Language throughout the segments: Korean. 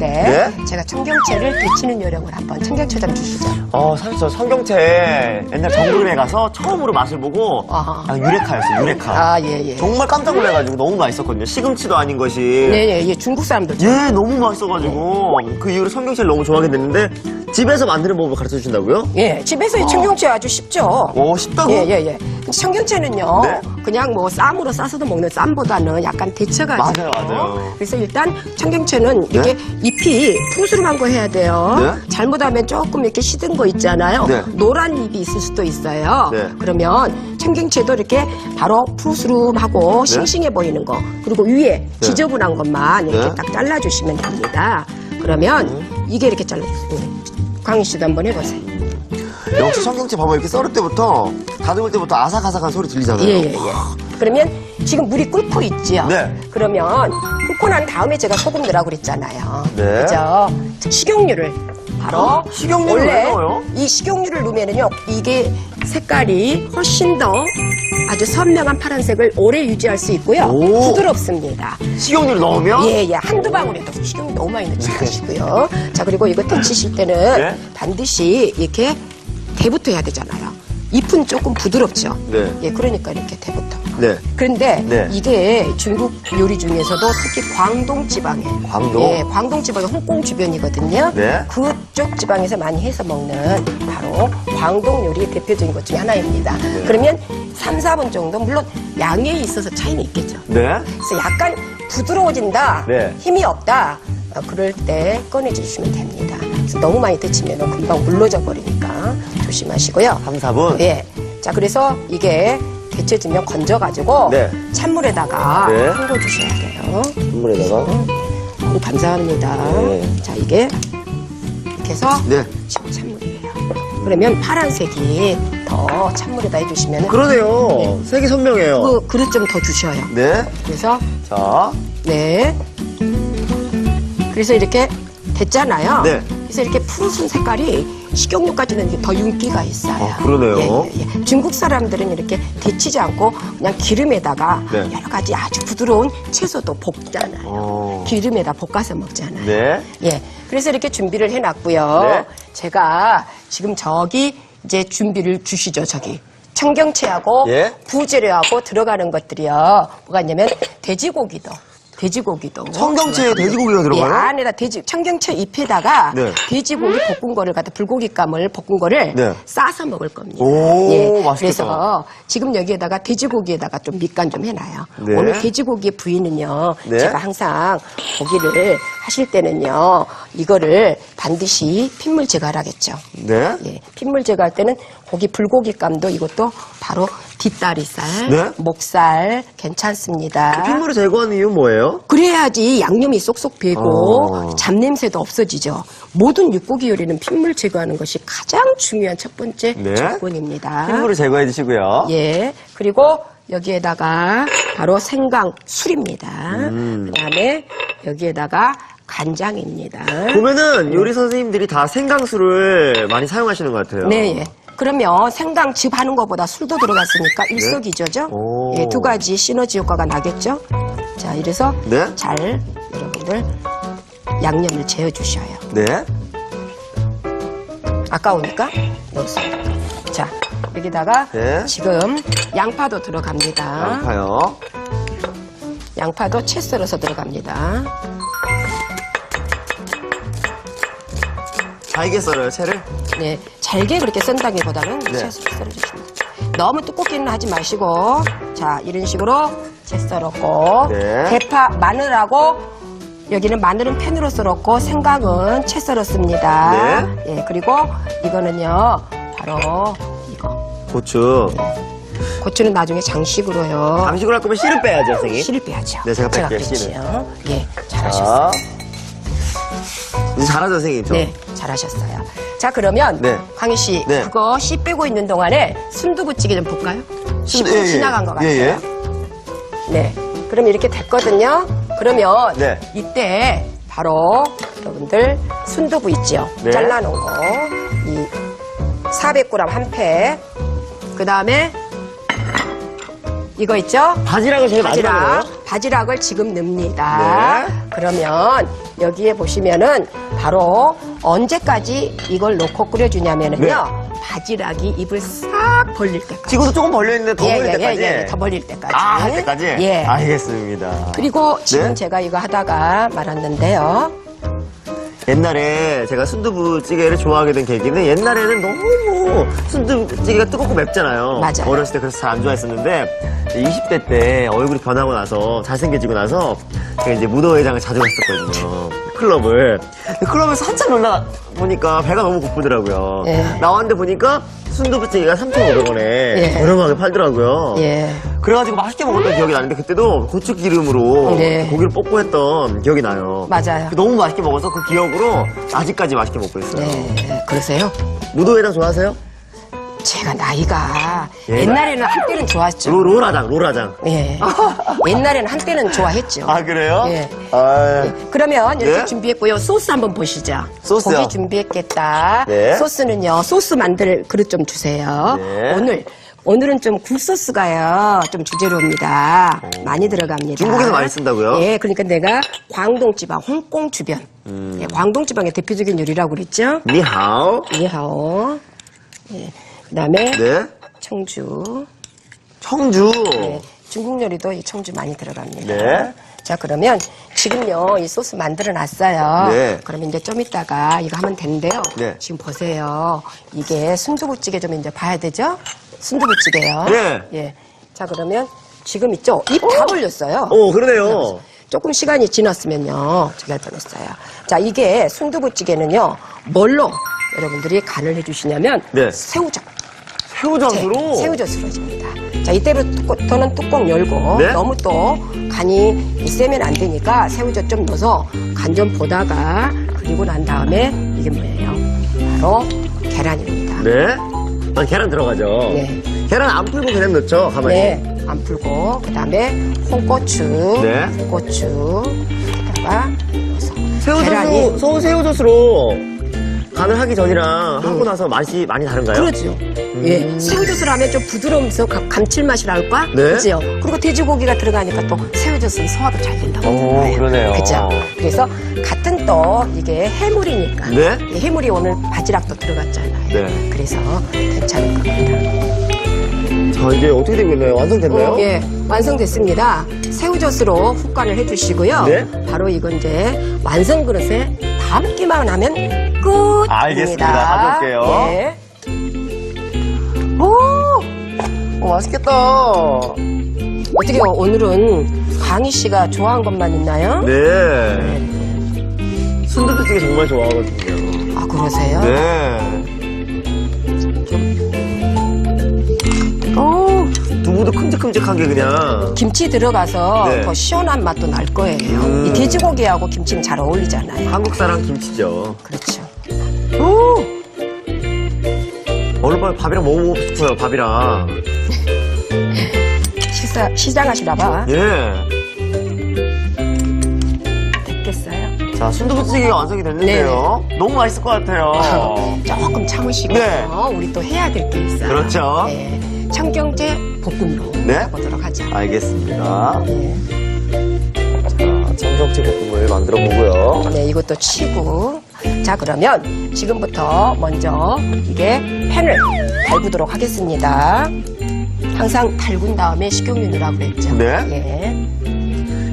있는데 네? 제가 청경채를 데치는 요령을 한번 청경채 좀 주시죠. 사실 저 청경채 옛날 정글에 가서 처음으로 맛을 보고 유레카였어요, 유레카. 예. 정말 깜짝 놀라가지고 너무 맛있었거든요. 시금치도 아닌 것이. 네, 중국 사람들. 예, 너무 맛있어가지고 그 이후로 청경채를 너무 좋아하게 됐는데 집에서 만드는 법을 가르쳐 주신다고요? 예, 집에서 이 청경채 아주 쉽죠. 쉽다고? 예. 청경채는요, 네? 그냥 뭐 쌈으로 싸서도 먹는 쌈보다는 약간 데쳐가지고. 맞아요. 그래서 일단 청경채는 이게 잎이 푸르스름한 거 해야 돼요. 네? 잘못하면 조금 이렇게 시든 거 있잖아요. 네. 노란 잎이 있을 수도 있어요. 네. 그러면 청경채도 이렇게 바로 푸르스름하고 싱싱해 보이는 거, 그리고 위에 지저분한 것만 이렇게 딱 잘라주시면 됩니다. 그러면 이게 이렇게 잘라주세요. 광희 씨도 한번 해보세요. 역시 청경채 봐봐, 이렇게 썰을 때부터 다듬을 때부터 아삭아삭한 소리 들리잖아요. 예. 그러면 지금 물이 끓고 있지요? 네. 그러면 끓고 난 다음에 제가 소금 넣으라고 그랬잖아요. 네. 그죠? 식용유를 바로 식용유를 왜 넣어요? 이 식용유를 넣으면은요, 이게 색깔이 훨씬 더 아주 선명한 파란색을 오래 유지할 수 있고요. 부드럽습니다. 식용유를 넣으면? 예. 한두 방울에도 식용유 너무 많이 넣지 마시고요. 자, 그리고 이거 데치실 때는 반드시 이렇게 대부터 해야 되잖아요. 잎은 조금 부드럽죠. 네. 예, 그러니까 이렇게 대부터. 네. 그런데 이게 중국 요리 중에서도 특히 광동 지방에, 광동? 예, 광동 지방이 홍콩 주변이거든요. 네. 그쪽 지방에서 많이 해서 먹는 바로 광동 요리의 대표적인 것 중에 하나입니다. 그러면 3, 4분 정도, 물론 양에 있어서 차이는 있겠죠. 네. 그래서 약간 부드러워진다, 힘이 없다, 그럴 때 꺼내주시면 됩니다. 그래서 너무 많이 데치면 금방 물러져 버리니까 조심하시고요. 3, 4분? 예. 자, 그래서 이게 데쳐지면 건져가지고 찬물에다가 헹궈주셔야 돼요. 찬물에다가? 감사합니다. 자, 이게 이렇게 해서 지금 찬물이에요. 그러면 파란색이 더 찬물에다 해주시면 그러네요. 색이 선명해요. 그 그릇 좀 더 주셔요. 네. 그래서 자. 네. 그래서 이렇게 됐잖아요. 네. 그래서 이렇게 푸르순 색깔이 식용유까지는 더 윤기가 있어요. 그러네요. 예. 중국 사람들은 이렇게 데치지 않고 그냥 기름에다가 여러 가지 아주 부드러운 채소도 볶잖아요. 기름에다 볶아서 먹잖아요. 네. 예. 그래서 이렇게 준비를 해놨고요. 제가 지금 저기 이제 준비를 주시죠, 저기. 청경채하고 부재료하고 들어가는 것들이요. 뭐가 있냐면 돼지고기도. 청경채에 돼지고기가 들어가요? 예, 안에다 청경채 잎에다가 돼지고기 볶은 거를 갖다 불고기감을 볶은 거를 싸서 먹을 겁니다. 맛있겠다. 그래서 지금 여기에다가 돼지고기에다가 좀 밑간 좀 해놔요. 오늘 돼지고기의 부위는요, 제가 항상 고기를 하실 때는요, 이거를 반드시 핏물 제거를 하겠죠. 예, 핏물 제거할 때는 고기 불고기감도 이것도 바로 뒷다리살, 목살 괜찮습니다. 핏물을 제거하는 이유는 뭐예요? 그래야지 양념이 쏙쏙 배고 잡냄새도 없어지죠. 모든 육고기 요리는 핏물 제거하는 것이 가장 중요한 첫 번째 조건입니다. 핏물을 제거해 주시고요. 예. 그리고 여기에다가 바로 생강 술입니다. 그다음에 여기에다가 간장입니다. 보면은 요리 선생님들이 다 생강술을 많이 사용하시는 것 같아요. 네. 예. 그러면 생강즙 하는 것보다 술도 들어갔으니까 일석이조죠. 예, 두 가지 시너지 효과가 나겠죠. 자, 이래서 잘 여러분들 양념을 재어주셔요. 네. 아까우니까 넣습니다. 자, 여기다가 지금 양파도 들어갑니다. 양파요. 양파도 채 썰어서 들어갑니다. 잘게 썰어요, 채를? 네, 잘게 그렇게 썬다기보다는 채 썰어주시면 너무 두껍게는 하지 마시고, 자, 이런 식으로 채 썰었고, 대파, 마늘하고, 여기는 마늘은 팬으로 썰었고, 생강은 채 썰었습니다. 예, 그리고 이거는요, 바로 이거. 고추. 고추는 나중에 장식으로요. 장식으로 할 거면 씨를 빼야죠, 선생님. 씨를 빼야죠. 네, 제가 뺄게요, 씨를. 예, 잘하셨어요. 이제 잘하죠, 선생님. 네, 잘하셨어요. 자, 그러면 광희 씨, 그거 씨 빼고 있는 동안에 순두부찌개 좀 볼까요? 10분 지나간 것 같아요. 네, 그럼 이렇게 됐거든요. 그러면 이때 바로 여러분들 순두부 있죠? 잘라놓은 거, 이 400g 한 팩. 그 다음에 이거 있죠? 바지락을 제일 마지막에 넣어요? 바지락을 지금 넣습니다. 네. 그러면 여기에 보시면은 바로 언제까지 이걸 넣고 끓여주냐면은요. 네. 바지락이 입을 싹 벌릴 때까지. 지금도 조금 벌려있는데 더 벌릴 때까지? 예, 더 벌릴 때까지. 아, 할 때까지? 예. 알겠습니다. 그리고 지금 네? 제가 이거 하다가 말았는데요. 옛날에 제가 순두부찌개를 좋아하게 된 계기는 옛날에는 너무 순두부찌개가 뜨겁고 맵잖아요. 맞아요. 어렸을 때 그래서 잘 안 좋아했었는데 20대 때 얼굴이 변하고 나서 잘생겨지고 나서 제가 이제 무도회장을 자주 갔었거든요. 클럽을. 근데 클럽에서 한참 놀다 보니까 배가 너무 고프더라고요. 예. 나왔는데 보니까 순두부찌개가 3,500원에 예. 저렴하게 팔더라고요. 예. 그래가지고 맛있게 먹었던 기억이 나는데 그때도 고추기름으로 네. 고기를 볶고 했던 기억이 나요. 맞아요. 너무 맛있게 먹어서 그 기억으로 아직까지 맛있게 먹고 있어요. 네. 그러세요? 무도회장 좋아하세요? 제가 나이가 예. 옛날에는 한때는 좋았죠. 로라장. 예. 옛날에는 한때는 좋아했죠. 아, 그래요? 예. 아, 그러면 이렇게 네? 준비했고요. 소스 한번 보시죠. 소스요? 고기 준비했겠다. 네. 소스는요. 소스 만들 그릇 좀 주세요. 네. 오늘은 좀 굴소스가요. 좀 주재료입니다. 많이 들어갑니다. 중국에서 많이 쓴다고요? 예, 그러니까 내가 광동 지방, 홍콩 주변. 예, 광동 지방의 대표적인 요리라고 그랬죠. 니하오. 니하오. 예. 그다음에 네. 청주. 청주. 네, 중국 요리도 이 청주 많이 들어갑니다. 네. 자, 그러면 지금요, 이 소스 만들어 놨어요. 네. 그러면 이제 좀 이따가 이거 하면 되는데요. 네. 지금 보세요. 이게 순두부찌개 좀 이제 봐야 되죠? 순두부찌개요. 네. 예. 자, 그러면 지금 있죠? 입 다 벌렸어요. 오, 그러네요. 조금 시간이 지났으면요. 저기 할 뻔했어요. 자, 이게 순두부찌개는요, 뭘로 여러분들이 간을 해주시냐면, 네. 새우젓. 새우젓으로? 새우젓으로 해줍니다. 자, 이때부터는 뚜껑 열고 네? 너무 또 간이 세면 안 되니까 새우젓 좀 넣어서 간 좀 보다가 그리고 난 다음에 이게 뭐예요? 바로 계란입니다. 네. 아, 계란 들어가죠. 네. 계란 안 풀고 그냥 넣죠, 가만히. 네, 안 풀고 그다음에 홍고추, 네. 홍고추에다가 넣어서 계란이 새우젓으로 간을 하기 전이랑 하고 나서 맛이 많이 다른가요? 그렇죠. 예, 새우젓을 하면 좀 부드러우면서 감칠맛이랄까? 네. 그죠? 그리고 돼지고기가 들어가니까 또 새우젓은 소화도 잘 된다고. 오, 봐요. 그러네요. 그죠? 그래서 같은 또 이게 해물이니까. 네. 이 해물이 오늘 바지락도 들어갔잖아요. 네. 그래서 괜찮을 겁니다. 자, 이제 어떻게 되고 있나요? 완성됐나요? 예, 완성됐습니다. 새우젓으로 훅 간을 해주시고요. 네. 바로 이거 이제 완성 그릇에 담기만 하면 끝입니다. 알겠습니다. 가져올게요. 예. 오, 맛있겠다. 어떻게 오늘은 강희 씨가 좋아한 것만 있나요? 네. 순두부찌개 정말 좋아하거든요. 아, 그러세요? 네. 오, 두부도 큼직큼직한 게 그냥. 김치 들어가서 네. 더 시원한 맛도 날 거예요. 이 돼지고기하고 김치는 잘 어울리잖아요. 한국 사람 김치죠. 그렇죠. 얼른 빨리 밥이랑 먹어보고 싶어요, 밥이랑. 시장하시나 봐. 예. 됐겠어요? 자, 순두부찌개가 완성이 됐는데요. 너무 맛있을 것 같아요. 조금 참으시고 네. 우리 또 해야 될 게 있어요. 그렇죠. 네. 청경채 볶음으로 네. 해보도록 하죠. 알겠습니다. 네. 자, 청경채 볶음을 만들어 보고요. 네, 이것도 치고. 자, 그러면 지금부터 먼저 이게 팬을 달구도록 하겠습니다. 항상 달군 다음에 식용유 넣으라고 그랬죠. 네. 예.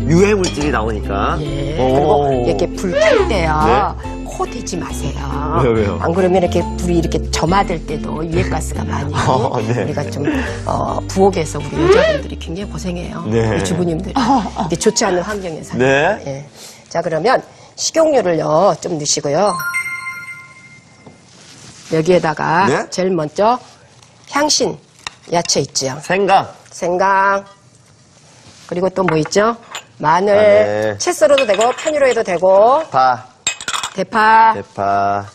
유해 물질이 나오니까. 예. 오. 그리고 이렇게 불 켤 때요. 코 대지 마세요. 왜요? 안 그러면 이렇게 불이 이렇게 점화될 때도 유해가스가 많이 네. 우리가 좀 부엌에서 우리 여자분들이 굉장히 고생해요. 네. 우리 주부님들이 이게 좋지 않은 환경에서. 네. 예. 자, 그러면 식용유를요 좀 넣으시고요. 여기에다가 네? 제일 먼저 향신 야채 있죠. 생강. 생강. 그리고 또 뭐 있죠? 마늘. 마늘. 채 썰어도 되고 편으로 해도 되고. 파. 대파. 대파.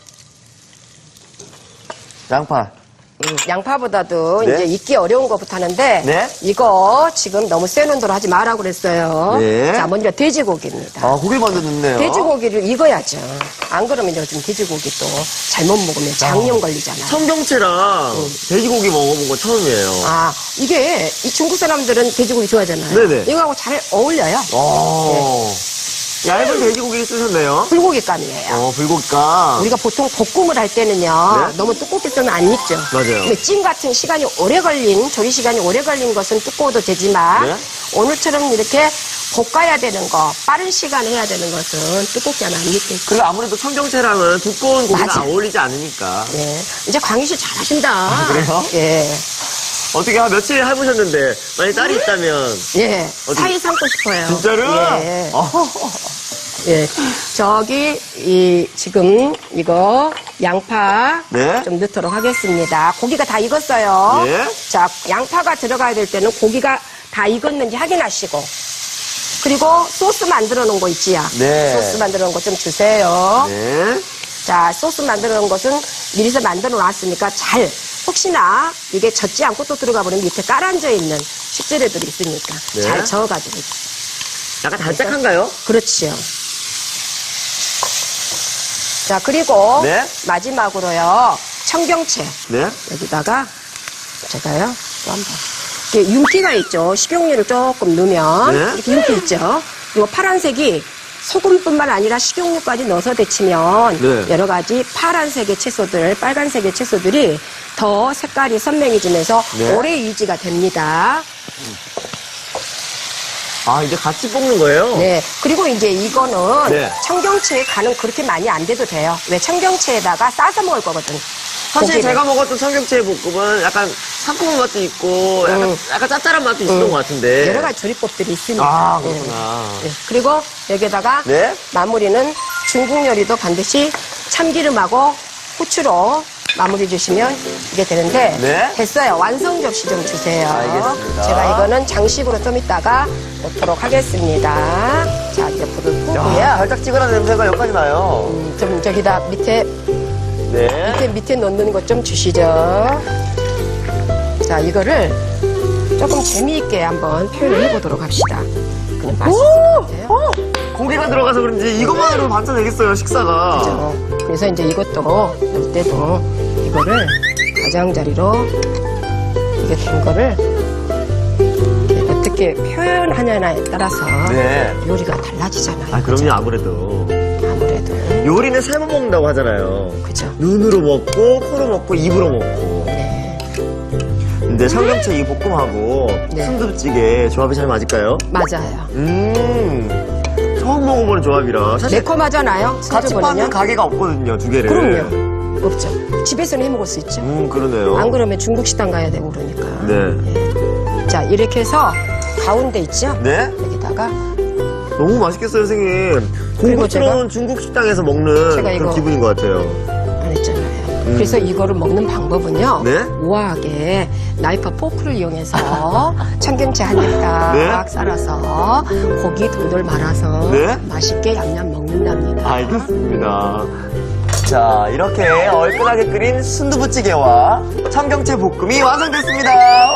양파. 양파보다도 네. 이제 익기 어려운 것부터 하는데 네. 이거 지금 너무 센 온도로 하지 마라고 그랬어요. 네. 자, 먼저 돼지고기입니다. 아, 고기 먼저 넣네요. 돼지고기를 익어야죠. 안 그러면 요즘 돼지고기 또 잘못 먹으면 장염 걸리잖아요. 청경채랑 돼지고기 먹어본 건 처음이에요. 아, 이게 이 중국 사람들은 돼지고기 좋아하잖아요. 네네. 이거하고 잘 어울려요. 얇은 돼지고기를 쓰셨네요. 불고기감이에요. 불고기가. 우리가 보통 볶음을 할 때는요, 네? 너무 두껍게 쓰면 안 익죠. 맞아요. 근데 찜 같은 시간이 오래 걸린, 조리 시간이 오래 걸린 것은 두꺼워도 되지만, 네? 오늘처럼 이렇게 볶아야 되는 거, 빠른 시간에 해야 되는 것은 두껍지 않아 안 익겠죠. 그리고 아무래도 청경채랑은 두꺼운 고기가 맞아. 어울리지 않으니까. 예. 이제 광희 씨 잘하신다. 그래요? 예. 어떻게 한 며칠 해보셨는데, 만약 딸이 있다면. 예. 어디- 사이 삼고 싶어요. 진짜로? 예. 예. 저기, 지금 이거 양파 네. 좀 넣도록 하겠습니다. 고기가 다 익었어요. 예. 자, 양파가 들어가야 될 때는 고기가 다 익었는지 확인하시고. 그리고 소스 만들어 놓은 거 있지요? 네. 소스 만들어 놓은 거 좀 주세요. 네. 자, 소스 만들어 놓은 것은 미리서 만들어 놨으니까 잘, 혹시나 이게 젖지 않고 또 들어가 버리면 밑에 깔아앉아 있는 식재료들이 있으니까 네. 잘 저어가지고. 약간 달짝한가요? 그렇지요. 자, 그리고 네. 마지막으로요, 청경채. 네. 여기다가 제가요, 또 한 번. 이게 윤기가 있죠. 식용유를 조금 넣으면 네. 이렇게 윤기 있죠. 그리고 파란색이 소금뿐만 아니라 식용유까지 넣어서 데치면 네. 여러 가지 파란색의 채소들, 빨간색의 채소들이 더 색깔이 선명해지면서 네. 오래 유지가 됩니다. 아, 이제 같이 볶는 거예요? 네. 그리고 이제 이거는 네. 청경채에 간은 그렇게 많이 안 돼도 돼요. 왜 청경채에다가 싸서 먹을 거거든. 사실 고기를. 제가 먹었던 청경채 볶음은 약간 상큼한 맛도 있고, 약간 짭짤한 맛도 있었던 것 같은데. 여러 가지 조리법들이 있으니까. 아, 그렇구나. 네. 그리고 여기에다가 네. 마무리는 중국 요리도 반드시 참기름하고 후추로 마무리 주시면 이게 되는데 네. 됐어요. 완성 접시 좀 주세요. 알겠습니다. 제가 이거는 장식으로 좀 이따가 넣도록 하겠습니다. 자, 이제 불을 끄고요. 달짝지근한 냄새가 여기까지 나요. 좀 저기다 밑에 네. 밑에 넣는 것 좀 주시죠. 자, 이거를 조금 재미있게 한번 표현을 해보도록 합시다. 그냥 맛있을 것 같아요. 고기가 들어가서 그런지 이것만으로 반찬 되겠어요, 식사가. 그죠? 그래서 이제 이것도 넣을 때도 이거를 가장자리로 이게 된 거를 이렇게 어떻게 표현하냐에 따라서 네. 요리가 달라지잖아요. 아, 그럼요, 아무래도. 아무래도. 요리는 세 번 먹는다고 하잖아요. 그죠? 눈으로 먹고, 코로 먹고, 입으로 먹고. 네. 근데 청경채 이 볶음하고 네. 순두부찌개 조합이 잘 맞을까요? 맞아요. 처음 먹어보는 조합이라. 사실 매콤하잖아요. 같이 파는 순두부는요. 가게가 없거든요, 두 개를. 그럼요. 없죠. 집에서는 해 먹을 수 있죠. 그러네요. 안 그러면 중국 식당 가야 되고 그러니까. 네. 자, 이렇게 해서 가운데 있죠? 네? 여기다가 너무 맛있겠어요, 선생님. 그리고 고급스러운 중국 식당에서 먹는 제가 그런 이거- 기분인 것 같아요. 안 했잖아요. 그래서 이거를 먹는 방법은요. 네? 우아하게 나이프 포크를 이용해서 청경채 한 입 딱 네? 썰어서 고기 돌돌 말아서 네? 맛있게 얌얌 먹는답니다. 알겠습니다. 자, 이렇게 얼큰하게 끓인 순두부찌개와 청경채 볶음이 완성됐습니다.